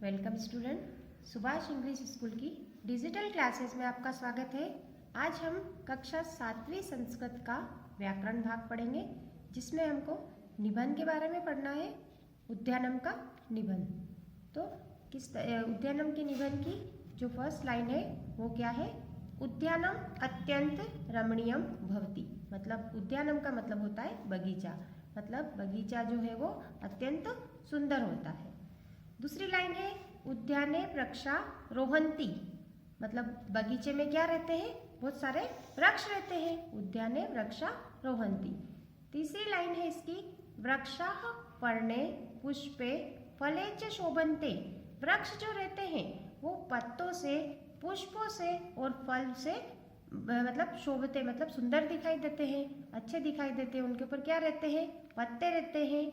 Welcome student, Subhash English school की digital classes में आपका स्वागत है। आज हम कक्षा 7वीं संस्कृत का व्याकरण भाग पढ़ेंगे, जिसमें हमको निबंध के बारे में पढ़ना है। उद्यानम का निबंध। तो उद्यानम के निबंध की जो फर्स्ट लाइन है वो क्या है? उद्यानम अत्यंत रमणीयम भवति। मतलब उद्यानम का मतलब होता है बगीचा। मतलब बगीचा जो है वो अत्यंत सुंदर होता है। दूसरी लाइन है उद्याने वृक्षारोहन्ति। मतलब बगीचे में क्या रहते हैं? बहुत सारे वृक्ष रहते हैं। उद्याने वृक्षारोहन्ति। तीसरी लाइन है इसकी वृक्षाः पर्णे पुष्पे फले च शोभन्ते। वृक्ष जो रहते हैं वो पत्तों से, पुष्पों से और फल से मतलब शोभते, मतलब सुंदर दिखाई देते हैं, अच्छे दिखाई देते हैं। उनके ऊपर क्या रहते हैं? पत्ते रहते हैं,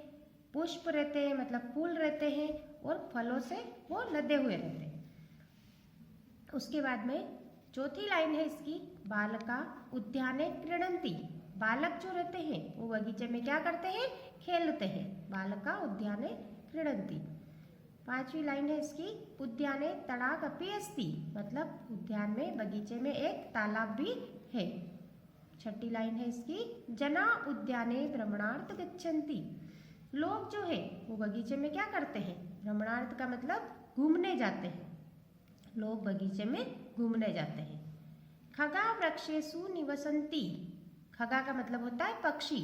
पुष्प रहते हैं मतलब फूल रहते हैं, और फलों से वो लदे हुए रहते हैं। उसके बाद में चौथी लाइन है इसकी बालका उद्याने क्रीडन्ति। बालक जो रहते हैं वो बगीचे में क्या करते हैं? खेलते हैं। बालका उद्याने क्रीडन्ति। पांचवी लाइन है इसकी उद्याने तडागपि अस्ति। मतलब उद्यान में, बगीचे में एक तालाब भी है। छठी लाइन है इसकी जना उद्याने भ्रमणार्थ गच्छन्ति। लोग जो है वो बगीचे में क्या करते हैं? भ्रमणार्थ का मतलब घूमने जाते हैं। लोग बगीचे में घूमने जाते हैं। खगा वृक्षेषु निवसन्ति। खगा का मतलब होता है पक्षी।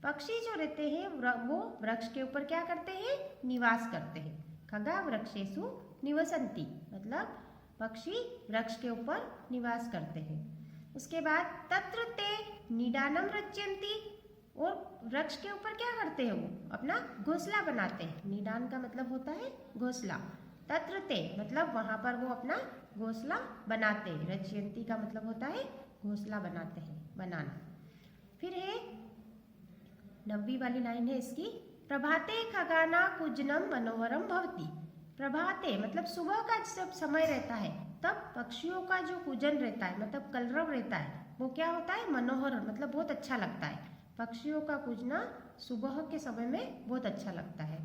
पक्षी जो रहते हैं वो वृक्ष के ऊपर क्या करते हैं? निवास करते हैं। खगा वृक्षेषु निवसन्ति मतलब पक्षी वृक्ष के ऊपर निवास करते हैं। उसके बाद तत्र ते निदानम रचयन्ति। और वृक्ष के ऊपर क्या करते हैं? वो अपना घोंसला बनाते हैं। निदान का मतलब होता है घोंसला। तत्र ते मतलब वहां पर वो अपना घोंसला बनाते हैं। रचयन्ति का मतलब होता है घोंसला बनाते हैं, बनाना। फिर है 9वीं वाली लाइन है इसकी प्रभाते खगाना कुजनम मनोहरम भवति। प्रभाते मतलब सुबह का जब समय रहता है तब पक्षियों का जो कूजन रहता है, मतलब कलरव रहता है, वो क्या होता है? मनोहर, मतलब बहुत अच्छा लगता है। पक्षियों का कूजना सुबह के समय में बहुत अच्छा लगता है।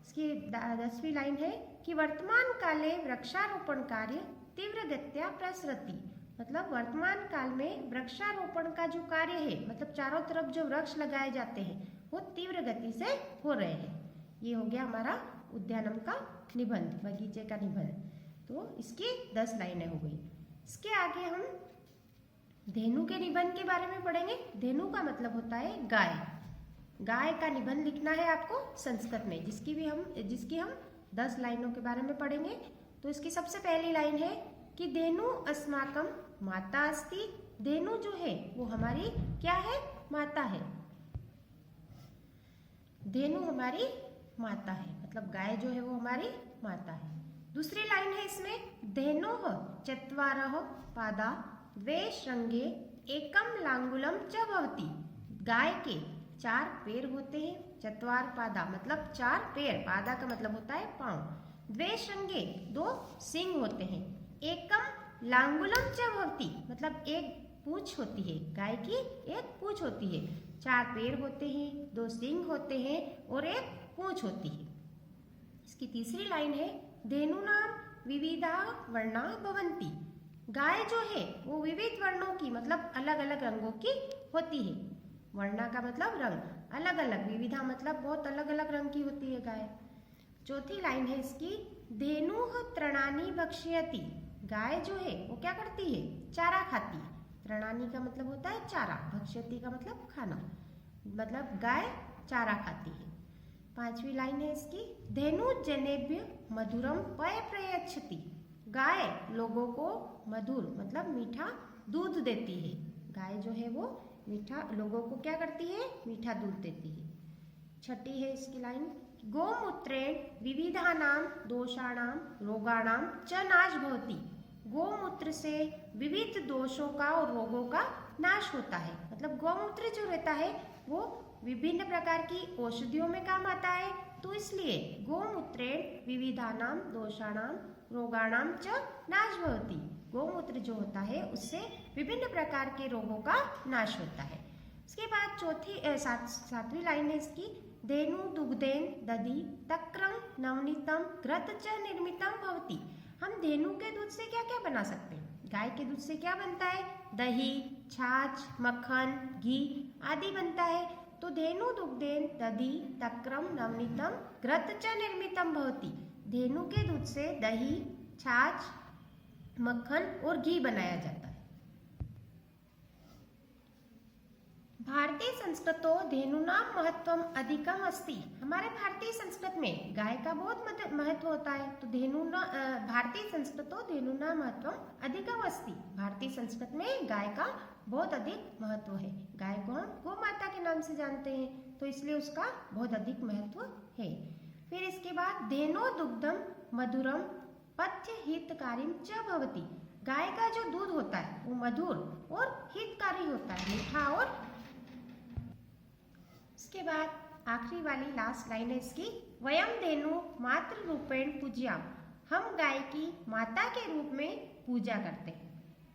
इसकी 10वीं लाइन है कि वर्तमान काले वृक्षारोपण कार्य तीव्र गत्या प्रसरति। मतलब वर्तमान काल में वृक्षारोपण का जो कार्य है, मतलब चारों तरफ जो वृक्ष लगाए जाते हैं वो तीव्र गति से हो रहे हैं। ये हो गया हमारा उद्यानम का निबंध, बगीचे का निबंध। तो इसकी 10 लाइनें हो गई। इसके आगे हम धेनु के निबंध के बारे में पढ़ेंगे। धेनु का मतलब होता है गाय। गाय का निबंध लिखना है आपको संस्कृत में, जिसकी हम 10 लाइनों के बारे में पढ़ेंगे। तो इसकी सबसे पहली लाइन है कि धेनु अस्माकं माता अस्ति। धेनु जो है वो हमारी क्या है? माता है। धेनु हमारी माता है, मतलब गाय जो है वो हमारी माता है। दूसरी लाइन है इसमें धेनोः चत्वारः पादा द्वे श्रृंगे एकम लांगुलम च भवति। गाय के 4 पैर होते हैं। चत्वार पादा मतलब 4 पैर, पादा का मतलब होता है पांव। द्वे श्रृंगे 2 सिंग होते हैं। एकम लांगुलम च भवति मतलब एक पूंछ होती है, गाय की एक पूंछ होती है। 4 पैर होते हैं, 2 सिंग होते हैं और एक पूंछ होती है। इसकी तीसरी लाइन है धेनूनाम विविधा वर्णा भवन्ति। गाय जो है वो विविध वर्णों की, मतलब अलग अलग रंगों की होती है। वर्णा का मतलब रंग, अलग अलग। विविधा मतलब बहुत अलग अलग रंग की होती है गाय। चौथी लाइन है इसकी धेनुः तृणानि भक्ष्यति। गाय जो है वो क्या करती है? चारा खाती है। तृणानि का मतलब होता है चारा, भक्ष्यति का मतलब खाना, मतलब गाय चारा खाती है। 5वीं लाइन है इसकी धेनु जनेभ्य मधुरम पय प्रयच्छति। गाय लोगों को मधुर मतलब मीठा दूध देती है। गाय जो है वो मीठा, लोगों को क्या करती है? मीठा दूध देती है। छठी है इसकी लाइन गोमूत्रेण विविधानाम दोषाणाम रोगाणाम च नाश भवति। गोमूत्र से विविध दोषों का और रोगों का नाश होता है। मतलब गौमूत्र जो रहता है वो विभिन्न प्रकार की औषधियों में काम आता है, तो इसलिए गोमूत्रेण विविधानाम दोषाणाम रोगाणाम च नाश भवति। गोमूत्र जो होता है उससे विभिन्न प्रकार के रोगों का नाश होता है। इसके बाद सातवीं लाइन है इसकी, धेनु दुग्धेन दधि तक्रम नवनीतम घृत च निर्मितम भवति। हम धेनु के दूध से क्या क्या बना सकते हैं? गाय के दूध से क्या बनता है? दही, छाछ, मक्खन, घी आदि बनता है। तो धेनु दुग्धेन दधि तक्रम नवनीतम घृत च निर्मितम भवति। धेनु के दूध से दही, छाछ, मक्खन और घी बनाया जाता है। भारतीय संस्कृतो धेनूनां महत्वम अधिकम अस्ति। हमारे भारतीय संस्कृत में गाय का बहुत महत्व होता है। तो भारतीय संस्कृतो धेनूनां महत्वम अधिकम अस्ति। भारतीय संस्कृत में गाय का बहुत अधिक महत्व है। गाय को हम गौ माता के नाम से जानते हैं, तो इसलिए उसका बहुत अधिक महत्व है। फिर इसके बाद धेनो दुग्धम मधुरम पथ्य हितकारीम च भवति। गाय का जो दूध होता है वो मधुर और हितकारी होता है, मीठा। और इसके बाद आखिरी वाली लास्ट लाइन है इसकी, वयम धेनु मातृ रूपेण पूज्याम। हम गाय की माता के रूप में पूजा करते हैं,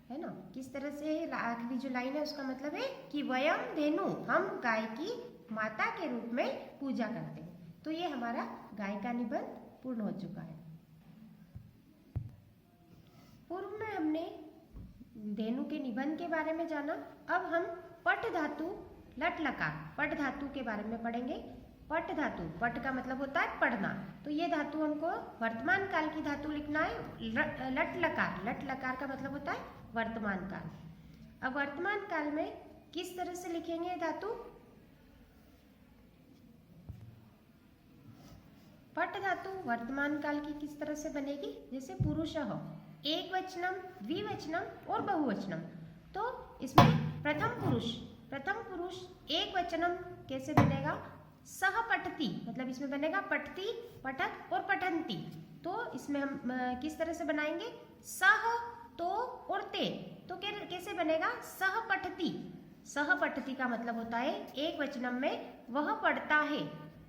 है ना। किस तरह से आखिरी जो लाइन है उसका मतलब है कि वयम धेनु, हम गाय की माता के रूप में पूजा करते हैं। तो ये हमारा गाय का निबंध पूर्ण हो चुका है। पूर्व में हमने धेनु के निबंध के बारे में जाना। अब हम पट धातु लट लकार पट धातु के बारे में पढ़ेंगे। पट धातु, पट का मतलब होता है पढ़ना, तो ये धातु हमको वर्तमान काल की धातु लिखना है। लट लकार का मतलब होता है वर्तमान काल। अब वर्तमान काल में किस तरह से लिखेंगे ये धातु? पट धातु वर्तमान काल की किस तरह से बनेगी? जैसे पुरुषः, एक वचनम, द्विवचनम और बहुवचनम। तो इसमें प्रथम पुरुष एक वचनम कैसे बनेगा? सह पठति, मतलब इसमें बनेगा पठति, पठत और पठन्ति। तो इसमें हम किस तरह से बनाएंगे? सह, तो और ते। तो कैसे बनेगा? सह पठति। सह पठति का मतलब होता है एक वचनम में वह पढ़ता है।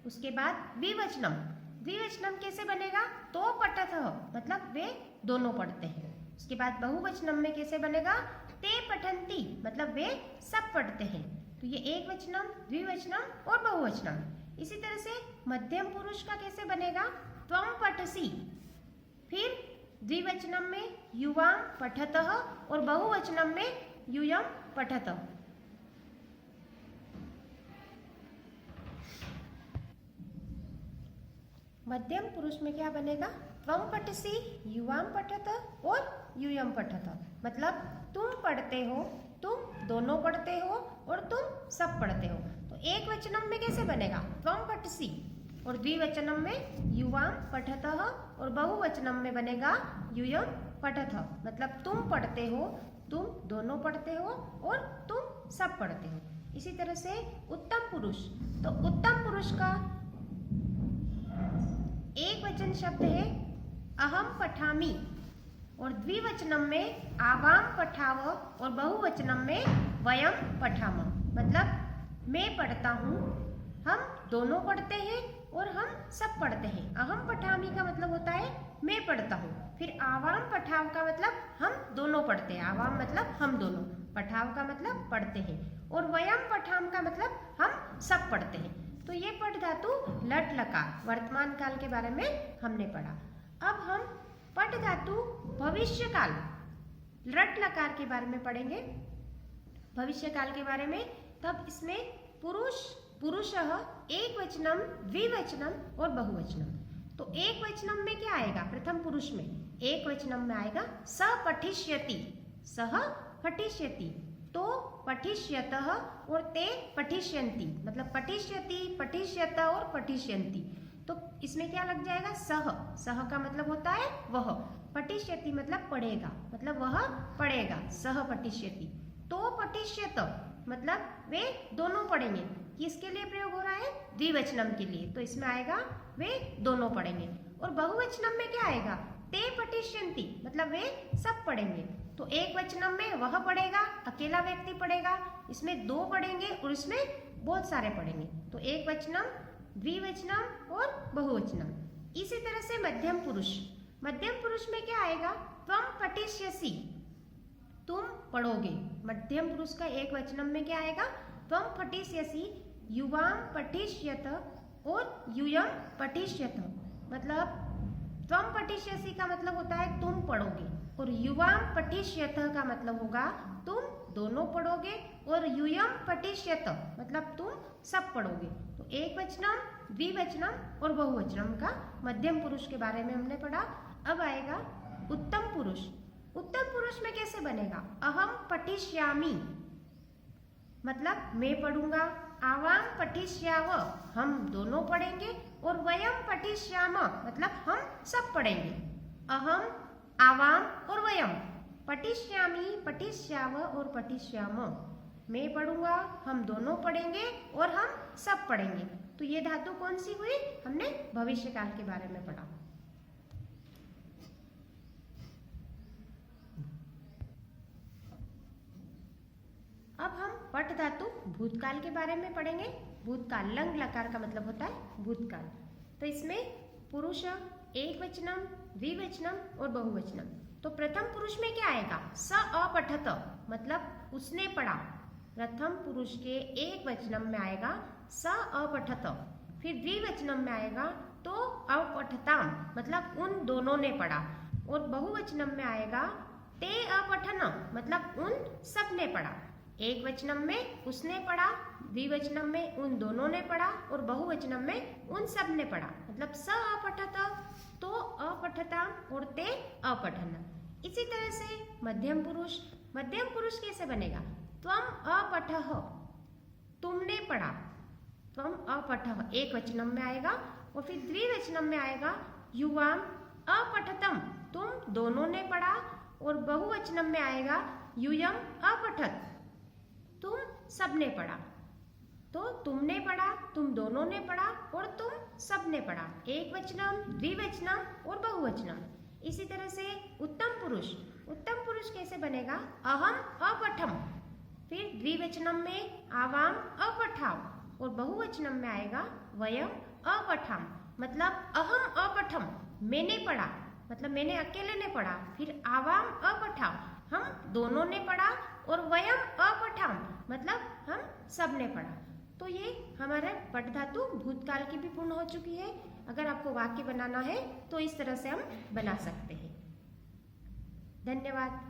उसके बाद द्विवचनम कैसे बनेगा? तो पठतः, मतलब वे दोनों पढ़ते हैं। उसके बाद बहुवचनम में कैसे बनेगा? ते पठन्ति, मतलब वे सब पढ़ते हैं। तो ये एक वचनम, द्विवचनम और बहुवचनम। इसी तरह से मध्यम पुरुष का कैसे बनेगा? त्वम पठसि। फिर द्विवचनम में युवां पठतः और बहुवचनम में यूयं पठतः। मध्यम पुरुष में क्या बनेगा? त्वम पठसि, युवां पठत और यूयं पठत। मतलब तुम पढ़ते हो, तुम दोनों पढ़ते हो और तुम सब पढ़ते हो। तो एक वचनम में कैसे बनेगा? त्वम पठसि, और द्विवचनम में युवां पठतः और बहुवचनम में बनेगा यूयं पठत। मतलब तुम पढ़ते हो, तुम दोनों पढ़ते हो और तुम सब पढ़ते हो। इसी तरह से उत्तम पुरुष, तो उत्तम पुरुष का एक वचन शब्द है अहम पठामि, और द्विवचनम में आवाम पठाव और बहुवचनम में वयम पठाम। मतलब मैं पढ़ता हूँ, हम दोनों पढ़ते हैं और हम सब पढ़ते हैं। अहम पठामि का मतलब होता है मैं पढ़ता हूँ। फिर आवाम पठाव का मतलब हम दोनों पढ़ते हैं। आवाम मतलब हम दोनों, पठाव का मतलब पढ़ते हैं, और वयम पठाम का मतलब हम सब पढ़ते हैं। तो ये पट धातु लट लकार वर्तमान काल के बारे में हमने पढ़ा। अब हम पट धातु भविष्य काल लट लकार के बारे में पढ़ेंगे। भविष्य काल के बारे में, तब इसमें पुरुषः एक वचनम, द्विवचनम और बहुवचनम। तो एक वचनम में क्या आएगा? प्रथम पुरुष में एक वचनम में आएगा स पठिष्यति, सह पठिष्यति, तो पठिष्यतः और ते पठिष्यन्ति। मतलब पठिष्यति, पठिष्यत और पठिष्यन्ति। तो इसमें क्या लग जाएगा? सह का मतलब होता है वह, पठिष्यति मतलब पढ़ेगा, मतलब वह पढ़ेगा, सह पठिष्यति। तो पठिष्यत मतलब वे दोनों पढ़ेंगे। किसके लिए प्रयोग हो रहा है? द्विवचनम के लिए। तो इसमें आएगा वे दोनों पढ़ेंगे। और बहुवचनम में क्या आएगा? ते पठिष्यन्ति, मतलब वे सब पढ़ेंगे। तो एक वचनम में वह पढ़ेगा, अकेला व्यक्ति पढ़ेगा, इसमें दो पढ़ेंगे और इसमें बहुत सारे पढ़ेंगे। तो एक वचनम, द्विवचनम और बहुवचनम। इसी तरह से मध्यम पुरुष में क्या आएगा? त्वम पठिष्यसि, तुम पढ़ोगे। मध्यम पुरुष का एक वचनम में क्या आएगा? त्वं पठिष्यसि, युवां पठिष्यत और यूयं पठिष्यत। मतलब त्वं पठिष्यसि का मतलब होता है तुम पढ़ोगे, और युवां पठिष्यत का मतलब होगा तुम दोनों पढ़ोगे, और यूयं पठिष्यत मतलब तुम सब पढ़ोगे। तो एक वचनम, द्विवचनम और बहुवचनम का मध्यम पुरुष के बारे में हमने पढ़ा। अब आएगा उत्तम पुरुष। उत्तम पुरुष में कैसे बनेगा? अहम पठिष्यामि मतलब मैं पढ़ूंगा, आवां पठिष्याव हम दोनों पढ़ेंगे, और वयम पठिष्याम मतलब हम सब पढ़ेंगे। अहम, आवां और वयम, पठिष्यामि, पठिष्याव और पठिष्याम। मैं पढ़ूंगा, हम दोनों पढ़ेंगे और हम सब पढ़ेंगे। तो ये धातु कौन सी हुई? हमने भविष्यकाल के बारे में पढ़ा। अब हम पठ धातु भूतकाल के बारे में पढ़ेंगे। भूतकाल लंग लकार का मतलब होता है भूतकाल। तो इसमें पुरुष एक वचनम, द्विवचनम और बहुवचनम। तो प्रथम पुरुष में क्या आएगा? स अपठत मतलब उसने पढ़ा। प्रथम पुरुष के एक वचनम में आएगा स अपठत। फिर द्विवचनम में आएगा तो अपठताम मतलब उन दोनों ने पढ़ा। और बहुवचनम में आएगा ते अपठन मतलब उन सब ने पढ़ा। एक वचनम में उसने पढ़ा, द्विवचनम में उन दोनों ने पढ़ा, और बहुवचनम में उन सब ने पढ़ा। मतलब स अपठत तो अपठता और ते अपठन। इसी तरह से मध्यम पुरुष। मध्यम पुरुष कैसे बनेगा? त्वम अपठः तुमने पढ़ा, त्वम अपठः एक वचनम में आएगा, और फिर द्विवचनम में आएगा युवाम अपठतम तुम दोनों ने पढ़ा, और बहुवचनम में आएगा यूयम अपठत तुम सबने पढ़ा। तो तुमने पढ़ा, तुम दोनों ने पढ़ा और तुम सबने पढ़ा। एक वचनम, द्विवचनम और बहुवचनम। इसी तरह से उत्तम पुरुष। उत्तम पुरुष कैसे बनेगा? अहम अपठम, फिर द्विवचनम में आवाम अपठाव, और बहुवचनम में आएगा वयम अपठाम मतलब अहम अपठम मैंने पढ़ा मतलब मैंने अकेले ने पढ़ा। फिर आवाम अपठाव हम दोनों ने पढ़ा, और वयम अपठाम मतलब हम सब ने पढ़ा। तो ये हमारा पठ धातु भूतकाल की भी पूर्ण हो चुकी है। अगर आपको वाक्य बनाना है तो इस तरह से हम बना सकते हैं। धन्यवाद।